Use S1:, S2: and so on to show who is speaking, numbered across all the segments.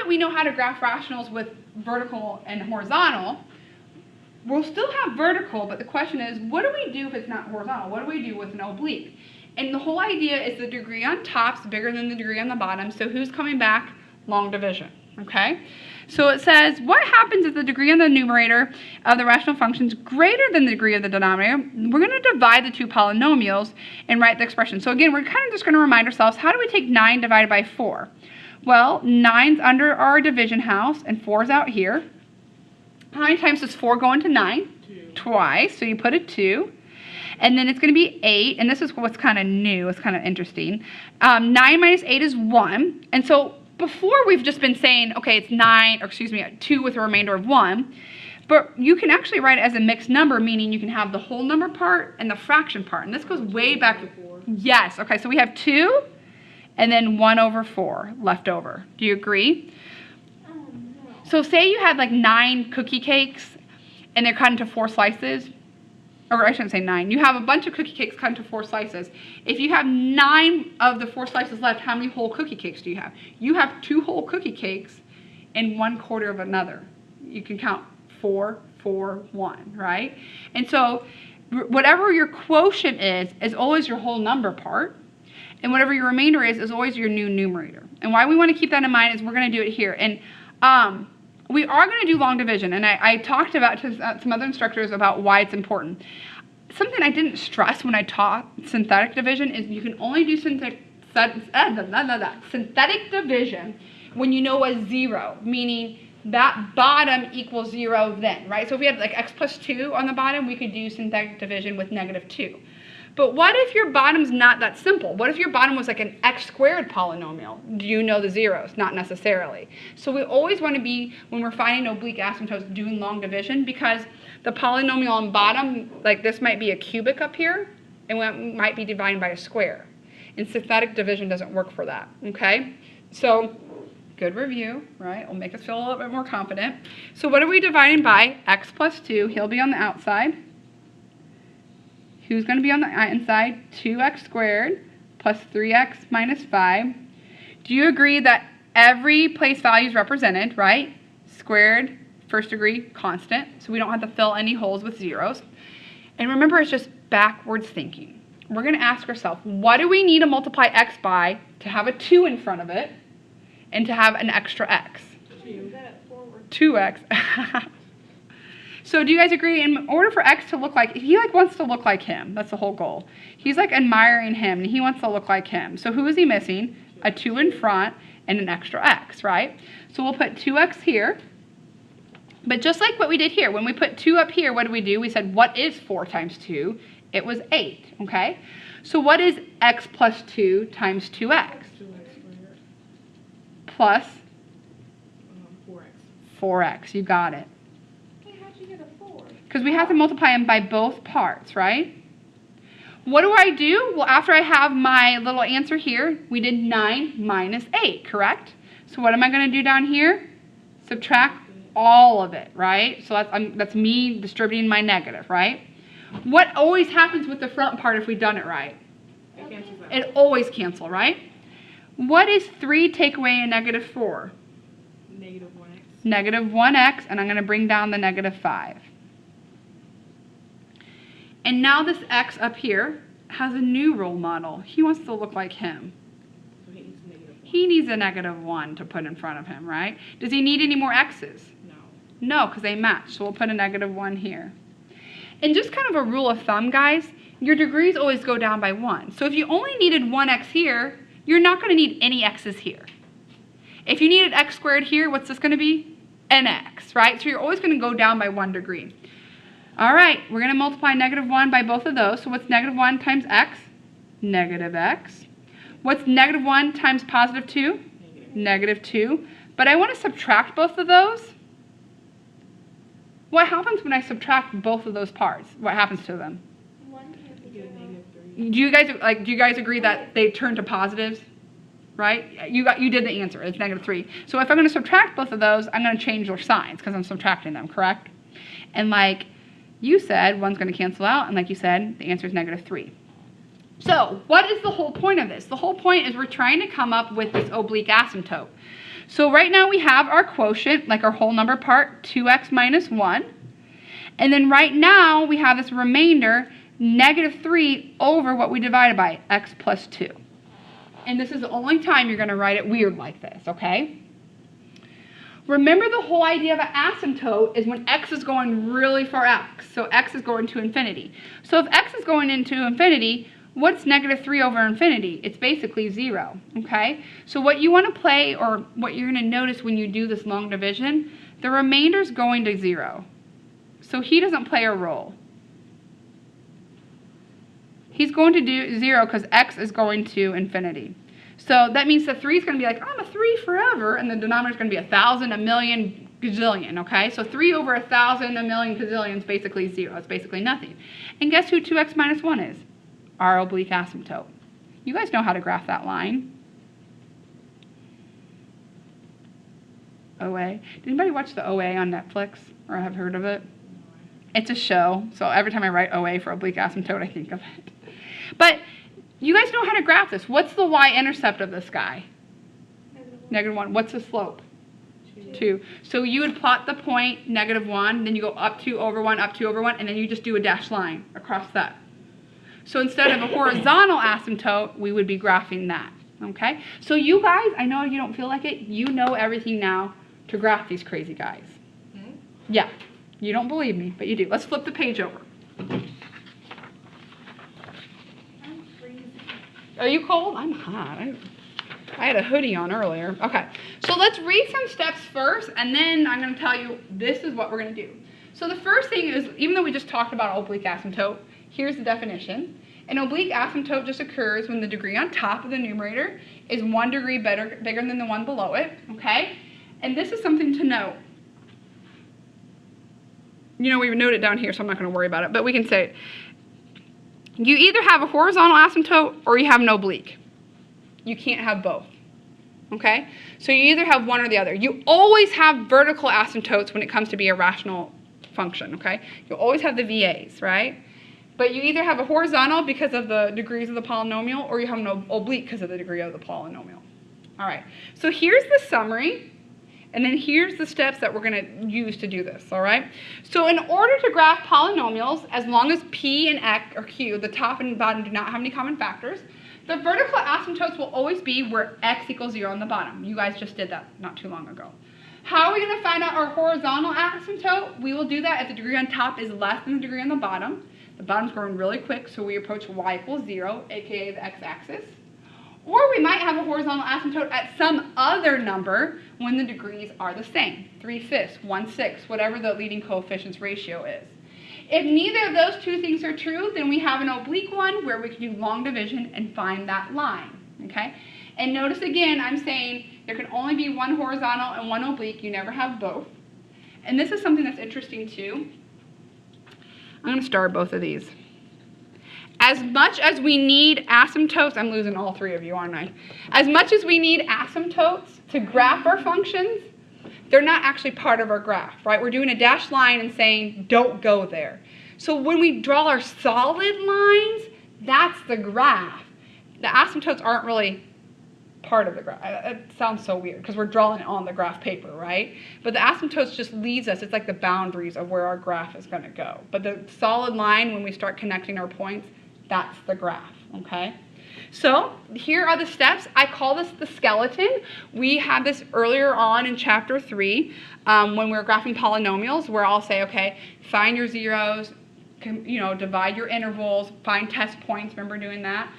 S1: that we know how to graph rationals with vertical and horizontal, we'll still have vertical, but the question is, what do we do if it's not horizontal? What do we do with an oblique? And the whole idea is the degree on top's bigger than the degree on the bottom, so who's coming back? Long division, okay? So it says, what happens if the degree on the numerator of the rational function is greater than the degree of the denominator? We're going to divide the two polynomials and write the expression. So again, we're kind of just going to remind ourselves, how do we take 9 divided by 4? Well, 9's under our division house, and 4's out here. How many times does 4 go into 9?
S2: 2.
S1: Twice, so you put a 2. And then it's going to be 8, and this is what's kind of new, it's kind of interesting. 9 minus 8 is 1, and so before we've just been saying, okay, it's 2 with a remainder of 1, but you can actually write it as a mixed number, meaning you can have the whole number part and the fraction part, and this goes way back. Yes, okay, so we have 2, and then 1 over 4 left over. Do you agree? So say you had like 9 cookie cakes, and they're cut into 4 slices. Or I shouldn't say 9. You have a bunch of cookie cakes cut into 4 slices. If you have 9 of the 4 slices left, how many whole cookie cakes do you have? You have 2 whole cookie cakes and 1/4 of another. You can count 4, 4, 1, right? And so whatever your quotient is always your whole number part. And whatever your remainder is always your new numerator. And why we want to keep that in mind is we're going to do it here. And we are going to do long division, and I talked about to some other instructors about why it's important. Something I didn't stress when I taught synthetic division is you can only do synthetic division when you know a 0, meaning that bottom equals 0 then, right? So if we had like x plus 2 on the bottom, we could do synthetic division with -2. But what if your bottom's not that simple? What if your bottom was like an x squared polynomial? Do you know the zeros? Not necessarily. So we always want to be, when we're finding oblique asymptotes, doing long division, because the polynomial on bottom, like this might be a cubic up here, and we might be dividing by a square. And synthetic division doesn't work for that, okay? So good review, right? It'll make us feel a little bit more confident. So what are we dividing by? X plus 2, he'll be on the outside. Who's going to be on the inside? 2x squared plus 3x minus 5. Do you agree that every place value is represented, right? Squared, first degree, constant. So we don't have to fill any holes with zeros. And remember, it's just backwards thinking. We're going to ask ourselves, what do we need to multiply x by to have a 2 in front of it and to have an extra x? 2x. So do you guys agree, in order for x to look like, he like wants to look like him, that's the whole goal. He's like admiring him, and he wants to look like him. So who is he missing? A 2 in front and an extra x, right? So we'll put 2x here. But just like what we did here, when we put 2 up here, what did we do? We said, what is 4 times 2? It was 8, okay? So what is x plus 2 times 2x? Plus 4x, you got it. Because we have to multiply them by both parts, right? What do I do? Well, after I have my little answer here, we did 9 minus 8, correct? So what am I going to do down here? Subtract all of it, right? So that's me distributing my negative, right? What always happens with the front part if we've done it right? It always cancels, right? What is 3 take away a -4? Negative 1x, and I'm going to bring down the -5. And now this x up here has a new role model. He wants to look like him.
S2: So
S1: he needs a -1 to put in front of him, right? Does he need any more x's? No, because they match. So we'll put a -1 here. And just kind of a rule of thumb, guys, your degrees always go down by 1. So if you only needed 1x here, you're not going to need any x's here. If you needed x squared here, what's this going to be? An x, right? So you're always going to go down by 1 degree. All right, we're going to multiply -1 by both of those. So what's -1 times x? -x. What's -1 times +2? -2. But I want to subtract both of those. What happens when I subtract both of those parts? What happens to them? Do you guys agree that they turn to positives? Right? You did the answer. It's -3. So if I'm going to subtract both of those, I'm going to change their signs because I'm subtracting them, correct? And like you said, one's going to cancel out, and like you said, the answer is -3. So what is the whole point of this? The whole point is we're trying to come up with this oblique asymptote. So right now we have our quotient, like our whole number part, 2x minus 1. And then right now we have this remainder, negative 3 over what we divided by, x plus 2. And this is the only time you're going to write it weird like this, okay? Remember, the whole idea of an asymptote is when x is going really far out. So x is going to infinity. So if x is going into infinity, what's negative 3 over infinity? It's basically 0, okay? So what you want to play, or what you're going to notice when you do this long division, the remainder's going to 0. So he doesn't play a role. He's going to do 0 because x is going to infinity. So that means the 3 is going to be like, I'm a 3 forever, and the denominator is going to be 1,000, a million, gazillion, okay? So 3 over 1,000, a million, gazillion is basically 0. It's basically nothing. And guess who 2x minus 1 is? Our oblique asymptote. You guys know how to graph that line. OA. Did anybody watch the OA on Netflix or have heard of it? It's a show, so every time I write OA for oblique asymptote, I think of it. But you guys know how to graph this. What's the y-intercept of this guy? Negative 1. What's the slope? 2. So you would plot the point, negative 1, then you go up 2 over 1, up 2 over 1, and then you just do a dashed line across that. So instead of a horizontal asymptote, we would be graphing that, okay? So you guys, I know you don't feel like it, you know everything now to graph these crazy guys. Yeah, you don't believe me, but you do. Let's flip the page over. Are you cold? I'm hot. I had a hoodie on earlier. Okay, so let's read some steps first, and then I'm going to tell you this is what we're going to do. So the first thing is, even though we just talked about oblique asymptote, here's the definition. An oblique asymptote just occurs when the degree on top of the numerator is 1 degree bigger than the one below it, okay? And this is something to note. You know, we note it down here, so I'm not going to worry about it, but we can say it. You either have a horizontal asymptote or you have an oblique. You can't have both, okay? So you either have one or the other. You always have vertical asymptotes when it comes to be a rational function, okay? You always have the VAs, right? But you either have a horizontal because of the degrees of the polynomial, or you have an oblique because of the degree of the polynomial. All right, so here's the summary, and then here's the steps that we're going to use to do this, all right? So in order to graph polynomials, as long as P and X, or Q, the top and bottom, do not have any common factors, the vertical asymptotes will always be where X equals 0 on the bottom. You guys just did that not too long ago. How are we going to find out our horizontal asymptote? We will do that if the degree on top is less than the degree on the bottom. The bottom's growing really quick, so we approach y equals 0, aka the x-axis. Or we might have a horizontal asymptote at some other number when the degrees are the same, 3/5, 1/6, whatever the leading coefficients ratio is. If neither of those two things are true, then we have an oblique one where we can do long division and find that line, okay? And notice again, I'm saying there can only be one horizontal and one oblique. You never have both. And this is something that's interesting too. I'm going to star both of these. As much as we need asymptotes, I'm losing all three of you, aren't I? As much as we need asymptotes to graph our functions, they're not actually part of our graph, right? We're doing a dashed line and saying, don't go there. So when we draw our solid lines, that's the graph. The asymptotes aren't really part of the graph. It sounds so weird because we're drawing it on the graph paper, right? But the asymptotes just leads us. It's like the boundaries of where our graph is going to go. But the solid line, when we start connecting our points, that's the graph, okay? So here are the steps. I call this the skeleton. We had this earlier on in chapter 3 when we were graphing polynomials, where I'll say, okay, find your zeros, divide your intervals, find test points. Remember doing that?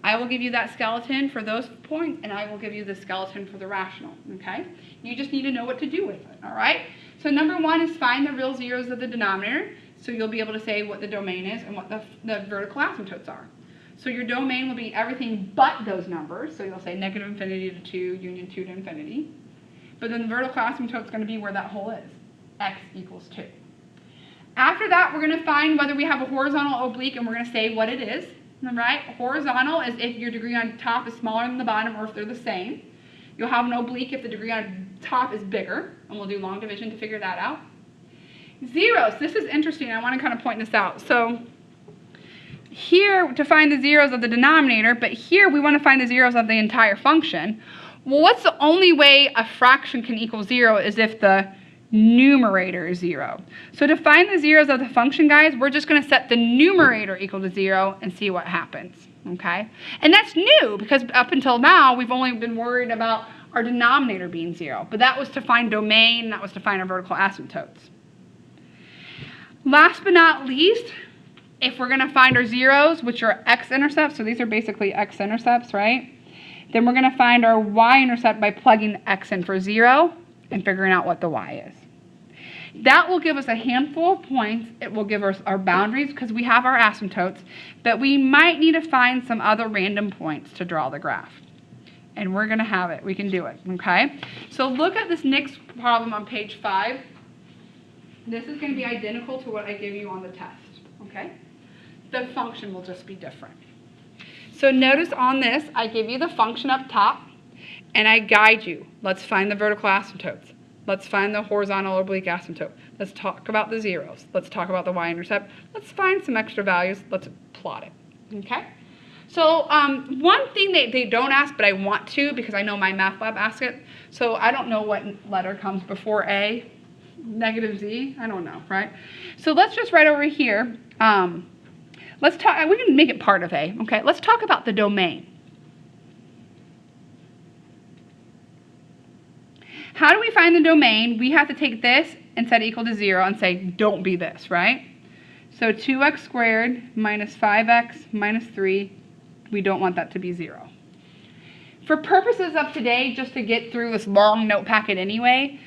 S1: I will give you that skeleton for those points, and I will give you the skeleton for the rational, okay? You just need to know what to do with it, all right? So number 1 is find the real zeros of the denominator. So you'll be able to say what the domain is and what the vertical asymptotes are. So your domain will be everything but those numbers. So you'll say negative infinity to 2, union 2 to infinity. But then the vertical asymptote is going to be where that hole is, x equals 2. After that, we're going to find whether we have a horizontal or oblique, and we're going to say what it is. All right? Horizontal is if your degree on top is smaller than the bottom, or if they're the same. You'll have an oblique if the degree on top is bigger, and we'll do long division to figure that out. Zeros, this is interesting. I want to kind of point this out. So here to find the zeros of the denominator, but here we want to find the zeros of the entire function. Well, what's the only way a fraction can equal 0 is if the numerator is 0. So to find the zeros of the function, guys, we're just going to set the numerator equal to 0 and see what happens, okay? And that's new because up until now, we've only been worried about our denominator being 0. But that was to find domain, that was to find our vertical asymptotes. Last but not least, if we're going to find our zeros, which are x-intercepts, so these are basically x-intercepts, right? Then we're going to find our y-intercept by plugging x in for 0 and figuring out what the y is. That will give us a handful of points. It will give us our boundaries because we have our asymptotes, but we might need to find some other random points to draw the graph. And we're going to have it. We can do it, okay? So look at this next problem on page 5. This is going to be identical to what I give you on the test, okay? The function will just be different. So notice on this, I give you the function up top, and I guide you. Let's find the vertical asymptotes. Let's find the horizontal or oblique asymptote. Let's talk about the zeros. Let's talk about the y-intercept. Let's find some extra values. Let's plot it, okay? So one thing they don't ask, but I want to because I know my math lab asks it. So I don't know what letter comes before A. Negative z? I don't know, right? So let's just write over here. Let's talk, we can make it part of A, okay? Let's talk about the domain. How do we find the domain? We have to take this and set it equal to 0 and say, don't be this, right? So 2x squared minus 5x minus 3, we don't want that to be 0. For purposes of today, just to get through this long note packet anyway,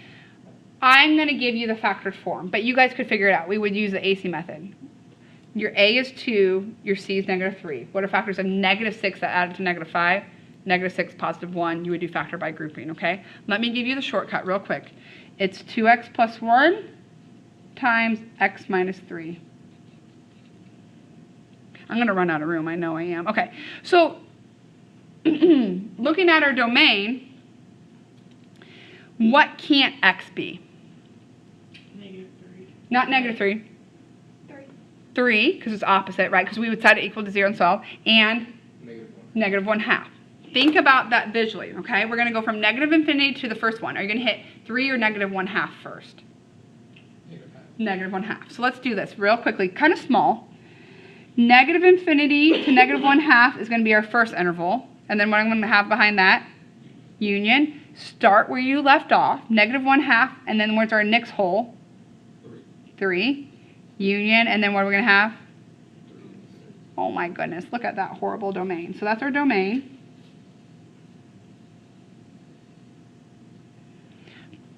S1: I'm going to give you the factored form, but you guys could figure it out. We would use the AC method. Your A is 2, your C is negative 3. What are factors of negative 6 that added to negative 5? Negative 6, positive 1. You would do factor by grouping, okay? Let me give you the shortcut real quick. It's 2x plus 1 times x minus 3. I'm going to run out of room. I know I am. Okay, so looking at our domain, what can't x be?
S2: Negative 3.
S1: Not negative 3. 3, because it's opposite, right? Because we would set it equal to 0 and solve. And negative 1/2. Think about that visually, okay? We're going to go from negative infinity to the first one. Are you going to hit 3 or negative 1/2 first? Negative 1/2. So let's do this real quickly, kind of small. Negative infinity to negative 1/2 is going to be our first interval. And then what I'm going to have behind that? Union. Start where you left off. Negative 1/2. And then where's our next hole? 3. Union. And then what are we going to have? Oh my goodness. Look at that horrible domain. So that's our domain.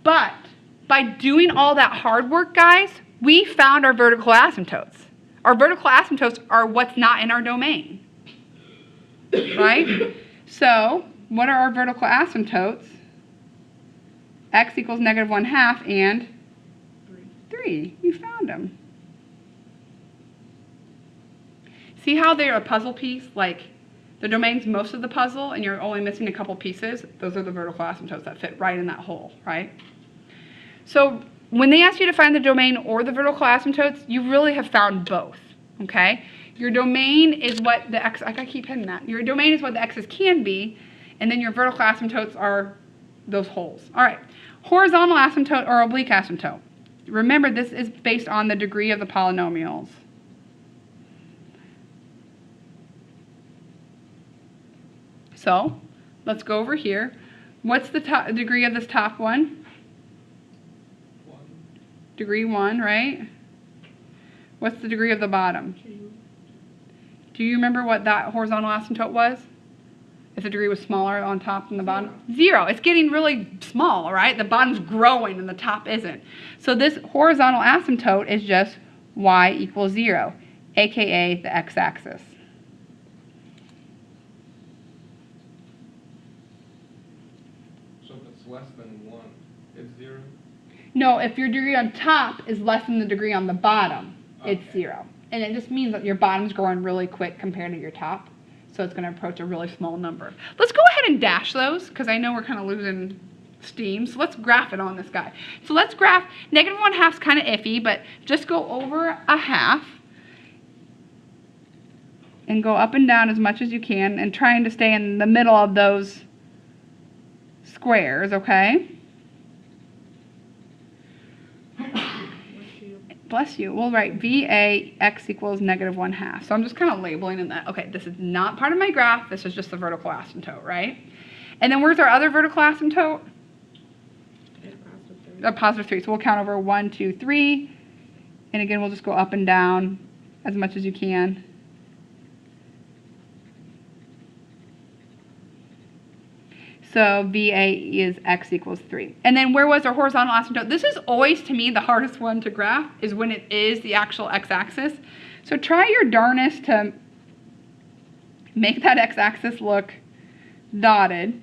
S1: But by doing all that hard work, guys, we found our vertical asymptotes. Our vertical asymptotes are what's not in our domain, right? So what are our vertical asymptotes? X equals negative 1/2 and 3. You found them. See how they're a puzzle piece? Like the domain's most of the puzzle and you're only missing a couple pieces? Those are the vertical asymptotes that fit right in that hole, right? So when they ask you to find the domain or the vertical asymptotes, you really have found both, okay? Your domain is what the x, I keep hitting that. Your domain is what the x's can be, and then your vertical asymptotes are those holes. All right, horizontal asymptote or oblique asymptote. Remember, this is based on the degree of the polynomials. So let's go over here. What's the degree of this top one?
S2: 1.
S1: Degree 1, right? What's the degree of the bottom?
S2: 2.
S1: Do you remember what that horizontal asymptote was? If the degree was smaller on top than the bottom? 0. It's getting really small, all right? The bottom's growing and the top isn't. So this horizontal asymptote is just y equals 0, aka the x-axis.
S2: So if it's less than 1, it's 0?
S1: No, if your degree on top is less than the degree on the bottom, it's 0. And it just means that your bottom's growing really quick compared to your top. So it's going to approach a really small number. Let's go ahead and dash those because I know we're kind of losing steam. So let's graph it on this guy. So let's graph, negative 1/2 is kind of iffy, but just go over 1/2 and go up and down as much as you can and trying to stay in the middle of those squares, okay? Bless you. We'll write VA x equals negative 1/2. So I'm just kind of labeling in that. Okay, this is not part of my graph. This is just the vertical asymptote, right? And then where's our other vertical asymptote? A positive 3. So we'll count over 1, 2, 3. And again, we'll just go up and down as much as you can. So VA is x equals 3. And then where was our horizontal asymptote? This is always, to me, the hardest one to graph, is when it is the actual x-axis. So try your darnest to make that x-axis look dotted.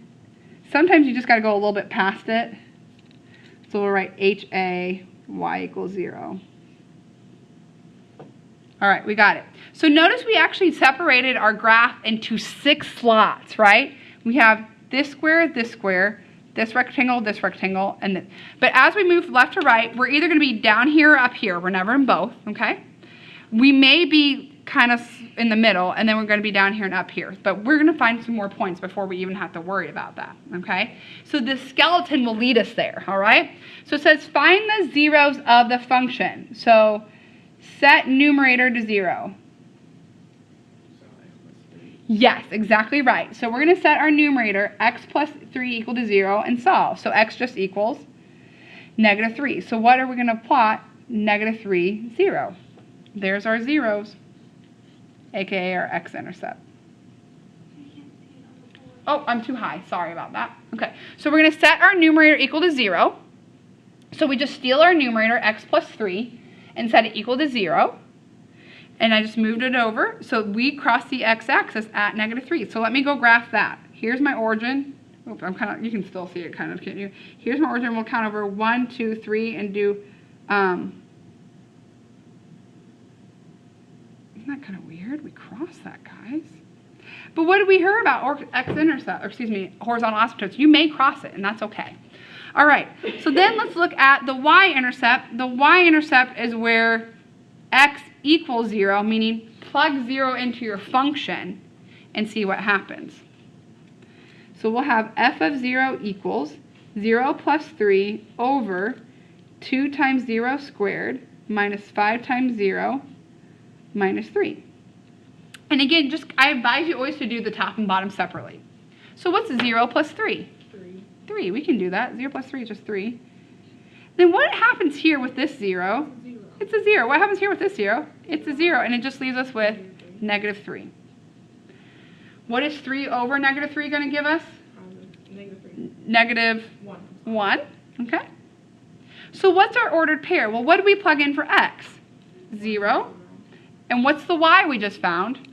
S1: Sometimes you just got to go a little bit past it. So we'll write HA y equals 0. All right, we got it. So notice we actually separated our graph into 6 slots, right? We have this square, this rectangle, and this. But as we move left to right, we're either going to be down here or up here. We're never in both, okay? We may be kind of in the middle, and then we're going to be down here and up here. But we're going to find some more points before we even have to worry about that, okay? So the skeleton will lead us there, all right? So it says find the zeros of the function. So set numerator to 0. Yes, exactly right. So we're going to set our numerator, x plus 3 equal to 0, and solve. So x just equals negative 3. So what are we going to plot? Negative 3, 0. There's our zeros, aka our x-intercept. Oh, I'm too high. Sorry about that. Okay, so we're going to set our numerator equal to 0. So we just steal our numerator, x plus 3, and set it equal to 0. And I just moved it over, so we cross the x-axis at negative 3. So let me go graph that. Here's my origin. Oops, you can still see it kind of, can't you? Here's my origin. We'll count over 1, 2, 3, and do, isn't that kind of weird? We crossed that, guys. But what did we hear about x-intercept, or excuse me, horizontal asymptotes? You may cross it, and that's okay. All right, so then let's look at the y-intercept. The y-intercept is where x equals 0, meaning plug 0 into your function and see what happens. So we'll have f of 0 equals 0 plus 3 over 2 times 0 squared minus 5 times 0 minus 3. And again, I advise you always to do the top and bottom separately. So what's 0 plus 3? 3. We can do that. 0 plus 3 is just 3. Then what happens here with this 0? It's a 0. What happens here with this 0? It's a 0, and it just leaves us with negative 3. What is 3 over negative 3 going to give us? Negative 1. Okay. So what's our ordered pair? Well, what did we plug in for x? 0. And what's the y we just found?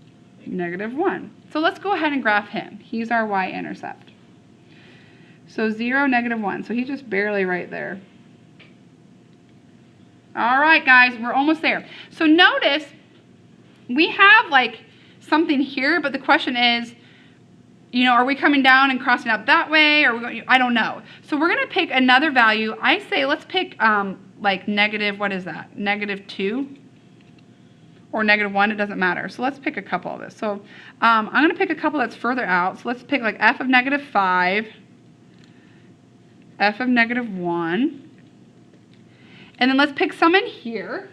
S1: Negative 1. So let's go ahead and graph him. He's our y-intercept. So 0, negative 1. So he's just barely right there. All right, guys, we're almost there. So notice we have like something here, but the question is, are we coming down and crossing up that way, or I don't know. So we're going to pick another value. I say let's pick like negative, what is that? Negative 2 or negative 1, it doesn't matter. So let's pick a couple of this. So I'm going to pick a couple that's further out. So let's pick like f of negative 5, f of negative 1. And then let's pick some in here.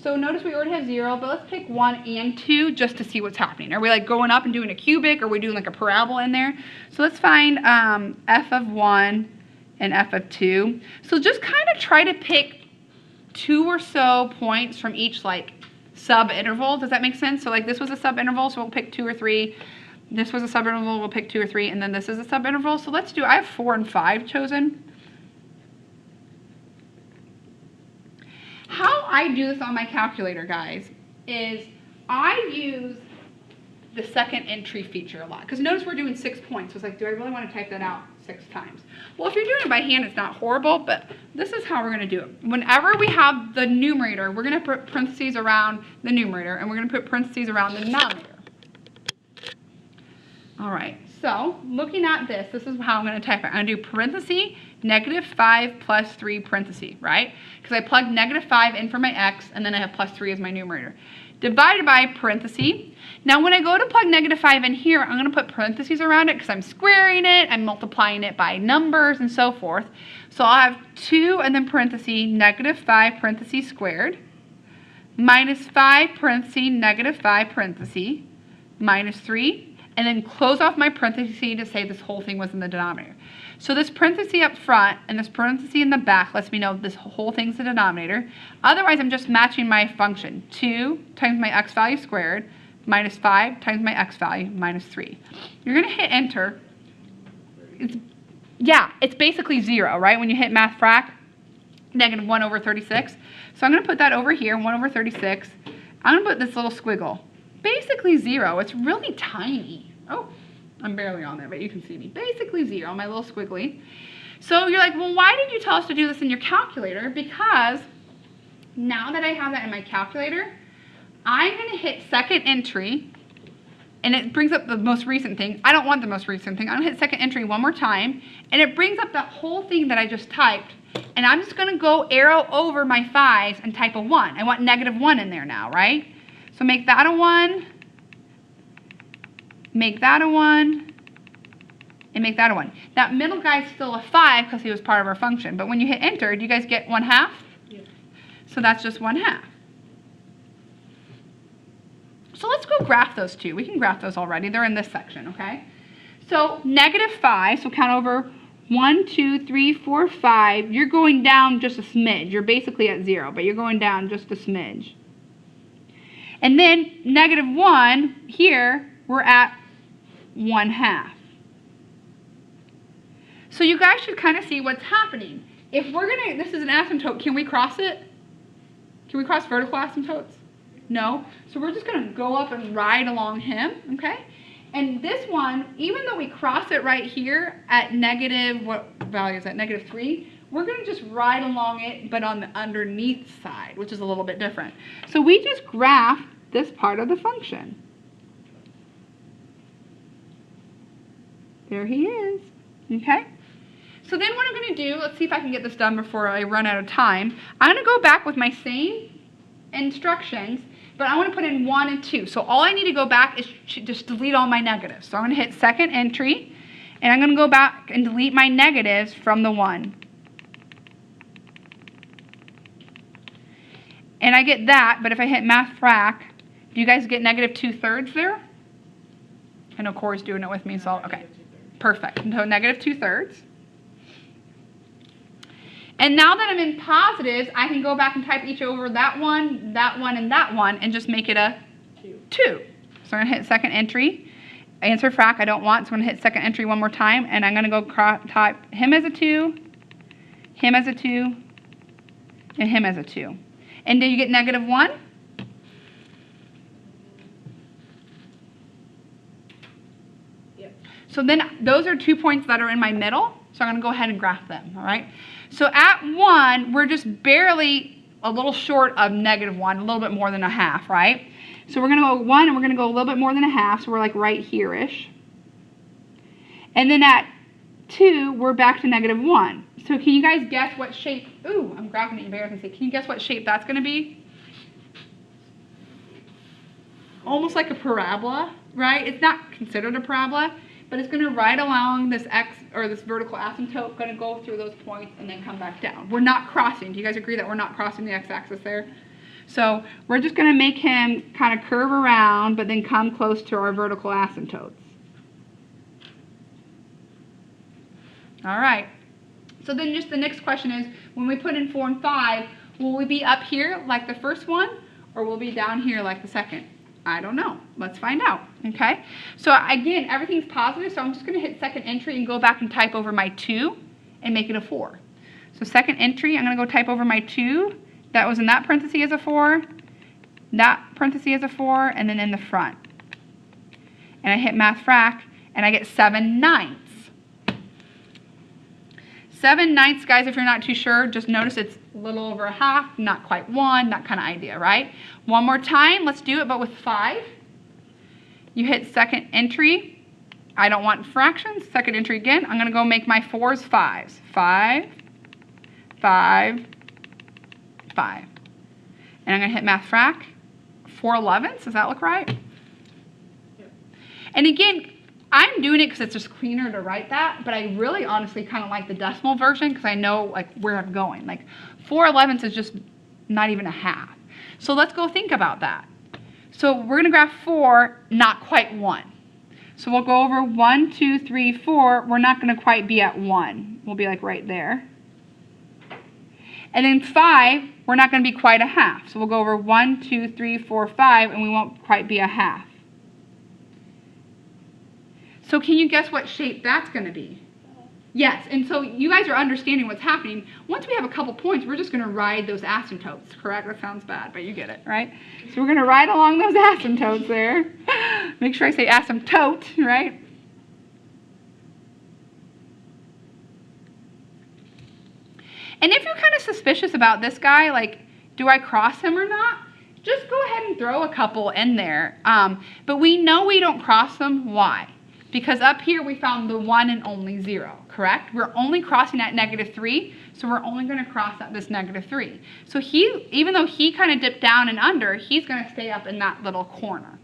S1: So notice we already have 0, but let's pick 1 and 2 just to see what's happening. Are we like going up and doing a cubic, or are we doing like a parabola in there? So let's find f of 1 and f of 2. So just kind of try to pick 2 or so points from each like sub-interval. Does that make sense? So like this was a sub-interval, so we'll pick 2 or 3. This was a sub-interval, we'll pick 2 or 3. And then this is a sub-interval. So let's do, I have 4 and 5 chosen. How I do this on my calculator, guys, is I use the second entry feature a lot. Because notice we're doing 6 points. So it's like, do I really want to type that out 6 times? Well, if you're doing it by hand, it's not horrible, but this is how we're going to do it. Whenever we have the numerator, we're going to put parentheses around the numerator, and we're going to put parentheses around the denominator. All right, so looking at this is how I'm going to type it. I'm going to do parenthesis, negative 5 plus 3 parentheses, right? Because I plugged negative 5 in for my x, and then I have plus 3 as my numerator. divided by parentheses. Now when I go to plug -5 in here, I'm going to put parentheses around it because I'm squaring it, I'm multiplying it by numbers and so forth. So I'll have 2 and then parentheses -5 parentheses squared minus 5 parentheses -5 parentheses minus 3, and then close off my parentheses to say this whole thing was in the denominator. So this parentheses up front and this parentheses in the back lets me know this whole thing's the denominator. Otherwise, I'm just matching my function. 2 times my x value squared minus 5 times my x value minus 3. You're going to hit enter. It's basically 0, right? When you hit math frac, -1 over 36. So I'm going to put that over here, 1 over 36. I'm going to put this little squiggle. Basically 0. It's really tiny. Oh, I'm barely on there, but you can see me. Basically 0, my little squiggly. So you're like, well, why did you tell us to do this in your calculator? Because now that I have that in my calculator, I'm going to hit second entry, and it brings up the most recent thing. I don't want the most recent thing. I'm going to hit second entry one more time, and it brings up that whole thing that I just typed, and I'm just going to go arrow over my 5s and type a 1. I want -1 in there now, right? So make that a 1, make that a 1, and make that a 1. That middle guy's still a 5 because he was part of our function, but when you hit enter, do you guys get 1/2?
S3: Yeah.
S1: So that's just 1/2. So let's go graph those two. We can graph those already. They're in this section, okay? So -5, so count over 1, 2, 3, 4, 5. You're going down just a smidge. You're basically at 0, but you're going down just a smidge. And then -1, here, we're at 1/2. So you guys should kind of see what's happening. If we're going to, this is an asymptote, can we cross it? Can we cross vertical asymptotes? No. So we're just going to go up and ride along him, okay? And this one, even though we cross it right here at negative, what value is that, -3, we're going to just ride along it, but on the underneath side, which is a little bit different. So we just graph this part of the function. There he is, okay? So then what I'm going to do, let's see if I can get this done before I run out of time. I'm going to go back with my same instructions, but I want to put in 1 and 2. So all I need to go back is just delete all my negatives. So I'm going to hit second entry, and I'm going to go back and delete my negatives from the 1. And I get that, but if I hit math frac, do you guys get -2/3 there? I know Corey's doing it with me, so okay. Perfect. So -2/3. And now that I'm in positives, I can go back and type each over that one, and that one, and just make it a 2. So I'm going to hit second entry. Answer frac I don't want, so I'm going to hit second entry one more time, and I'm going to go type him as a 2, him as a 2, and him as a 2. And do you get -1?
S3: Yep.
S1: So then those are 2 points that are in my middle, so I'm going to go ahead and graph them, all right? So at 1, we're just barely a little short of -1, a little bit more than 1/2, right? So we're going to go 1, and we're going to go a little bit more than 1/2, so we're like right here-ish. And then at 2, we're back to -1. So can you guys guess what shape, ooh, I'm graphing it, you bear can see, can you guess what shape that's going to be? Almost like a parabola, right? It's not considered a parabola, but it's going to ride along this x, or this vertical asymptote, going to go through those points and then come back down. We're not crossing. Do you guys agree that we're not crossing the x-axis there? So we're just going to make him kind of curve around, but then come close to our vertical asymptotes. All right. So then just the next question is, when we put in 4 and 5, will we be up here like the first one, or will we be down here like the second? I don't know. Let's find out, okay? So again, everything's positive, so I'm just going to hit second entry and go back and type over my 2 and make it a 4. So second entry, I'm going to go type over my 2. That was in that parenthesis as a 4, that parenthesis as a 4, and then in the front. And I hit math frac, and I get 7/9. 7/9, guys, if you're not too sure, just notice it's a little over 1/2, not quite 1, that kind of idea, right? One more time, let's do it, but with 5. You hit second entry. I don't want fractions. Second entry again. I'm going to go make my 4s 5s. 5, 5, 5. And I'm going to hit math frac. 4/11. Does that look right?
S3: Yep.
S1: And again, I'm doing it because it's just cleaner to write that, but I really honestly kind of like the decimal version because I know like where I'm going. Like 4/11 is just not even a half. So let's go think about that. So we're going to graph 4, not quite 1. So we'll go over 1, 2, 3, 4. We're not going to quite be at 1. We'll be like right there. And then 5, we're not going to be quite a half. So we'll go over 1, 2, 3, 4, 5, and we won't quite be a half. So can you guess what shape that's going to be? Yes, and so you guys are understanding what's happening. Once we have a couple points, we're just going to ride those asymptotes, correct? That sounds bad, but you get it, right? So we're going to ride along those asymptotes there. Make sure I say asymptote, right? And if you're kind of suspicious about this guy, like, do I cross him or not? Just go ahead and throw a couple in there. But we know we don't cross them. Why? Because up here we found the 1 and only 0, correct? We're only crossing at -3, so we're only going to cross at this -3. So even though he kind of dipped down and under, he's going to stay up in that little corner.